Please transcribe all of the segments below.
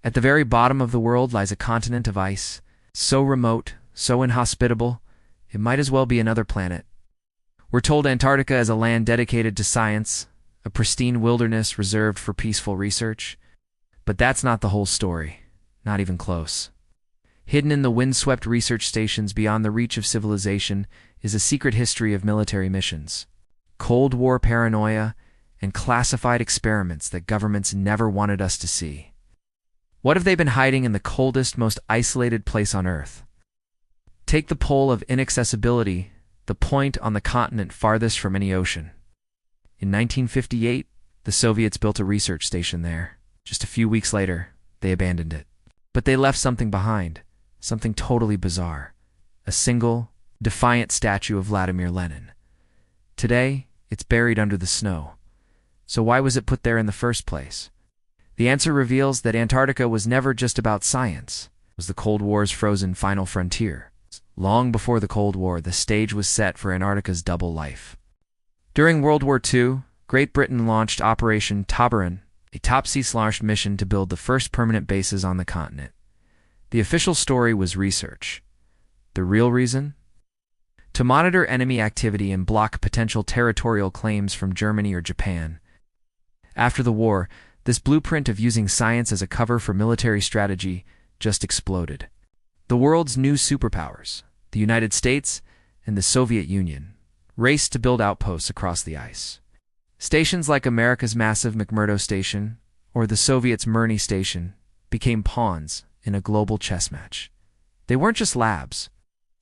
At the very bottom of the world lies a continent of ice, so remote, so inhospitable, it might as well be another planet. We're told Antarctica is a land dedicated to science, a pristine wilderness reserved for peaceful research. But that's not the whole story, not even close. Hidden in the windswept research stations beyond the reach of civilization is a secret history of military missions, Cold War paranoia, and classified experiments that governments never wanted us to see. What have they been hiding in the coldest, most isolated place on Earth? Take the pole of inaccessibility, the point on the continent farthest from any ocean. In 1958, the Soviets built a research station there. Just a few weeks later, they abandoned it. But they left something behind, something totally bizarre. A single, defiant statue of Vladimir Lenin. Today, it's buried under the snow. So why was it put there in the first place? The answer reveals that Antarctica was never just about science. It was the Cold War's frozen final frontier. Long before the Cold War, the stage was set for Antarctica's double life. During World War II, Great Britain launched Operation Tabarin, a top-sea-sloshed mission to build the first permanent bases on the continent. The official story was research. The real reason? To monitor enemy activity and block potential territorial claims from Germany or Japan. After the war, this blueprint of using science as a cover for military strategy just exploded. The world's new superpowers, the United States and the Soviet Union, raced to build outposts across the ice. Stations like America's massive McMurdo Station or the Soviets' Mirny Station became pawns in a global chess match. They weren't just labs.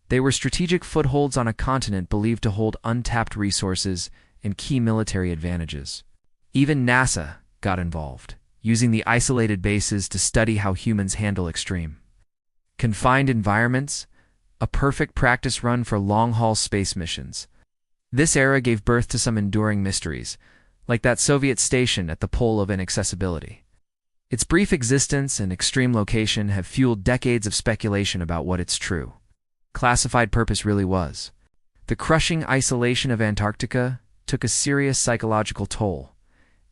They were strategic footholds on a continent believed to hold untapped resources and key military advantages. Even NASA got involved, using the isolated bases to study how humans handle extreme, confined environments, a perfect practice run for long-haul space missions. This era gave birth to some enduring mysteries, like that Soviet station at the pole of inaccessibility. Its brief existence and extreme location have fueled decades of speculation about what its true, classified purpose really was. The crushing isolation of Antarctica took a serious psychological toll,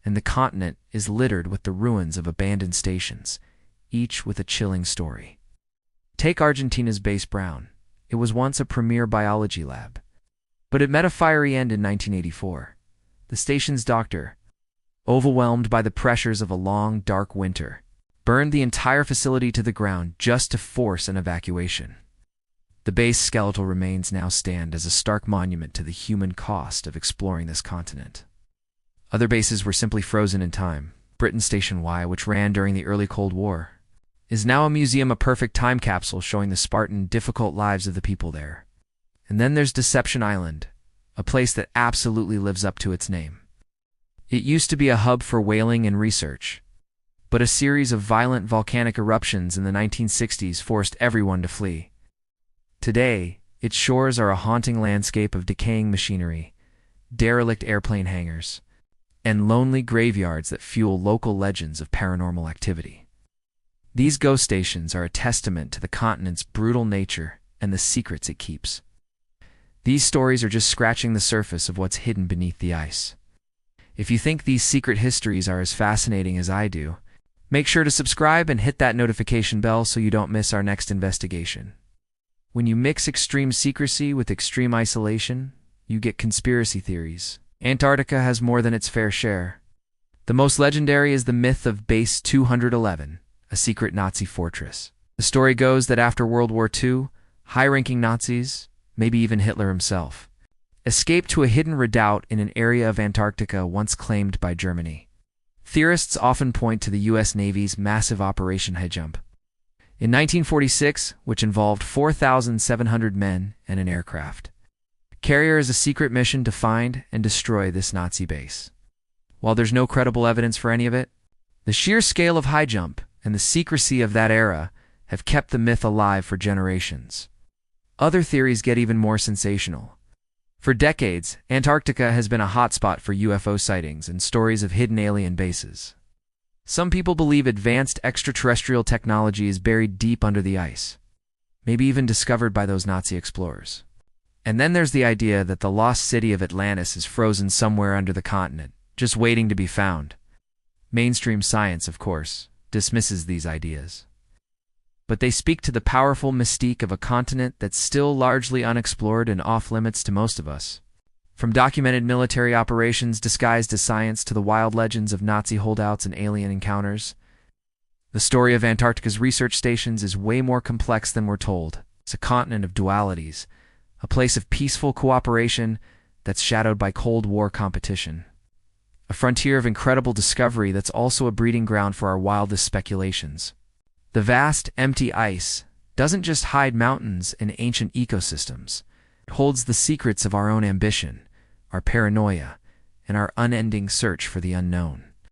and the continent is littered with the ruins of abandoned stations, each with a chilling story. Take Argentina's Base Brown. It was once a premier biology lab, but it met a fiery end in 1984. The station's doctor, overwhelmed by the pressures of a long, dark winter, burned the entire facility to the ground just to force an evacuation. The base skeletal remains now stand as a stark monument to the human cost of exploring this continent. Other bases were simply frozen in time. Britain's Station Y, which ran during the early Cold War, is now a museum, a perfect time capsule showing the Spartan, difficult lives of the people there. And then there's Deception Island, a place that absolutely lives up to its name. It used to be a hub for whaling and research, but a series of violent volcanic eruptions in the 1960s forced everyone to flee. Today, its shores are a haunting landscape of decaying machinery, derelict airplane hangars, and lonely graveyards that fuel local legends of paranormal activity. These ghost stations are a testament to the continent's brutal nature and the secrets it keeps. These stories are just scratching the surface of what's hidden beneath the ice. If you think these secret histories are as fascinating as I do, make sure to subscribe and hit that notification bell so you don't miss our next investigation. When you mix extreme secrecy with extreme isolation, you get conspiracy theories. Antarctica has more than its fair share. The most legendary is the myth of Base 211, a secret Nazi fortress. The story goes that after World War II, high-ranking Nazis, maybe even Hitler himself, escaped to a hidden redoubt in an area of Antarctica once claimed by Germany. Theorists often point to the U.S. Navy's massive Operation Highjump in 1946, which involved 4,700 men and an aircraft carrier as a secret mission to find and destroy this Nazi base. While there's no credible evidence for any of it, the sheer scale of Highjump and the secrecy of that era have kept the myth alive for generations. Other theories get even more sensational. For decades, Antarctica has been a hotspot for UFO sightings and stories of hidden alien bases. Some people believe advanced extraterrestrial technology is buried deep under the ice, maybe even discovered by those Nazi explorers. And then there's the idea that the lost city of Atlantis is frozen somewhere under the continent, just waiting to be found. Mainstream science, of course, dismisses these ideas. But they speak to the powerful mystique of a continent that's still largely unexplored and off-limits to most of us. From documented military operations disguised as science to the wild legends of Nazi holdouts and alien encounters, the story of Antarctica's research stations is way more complex than we're told. It's a continent of dualities, a place of peaceful cooperation that's shadowed by Cold War competition, a frontier of incredible discovery that's also a breeding ground for our wildest speculations. The vast, empty ice doesn't just hide mountains and ancient ecosystems. It holds the secrets of our own ambition, our paranoia, and our unending search for the unknown.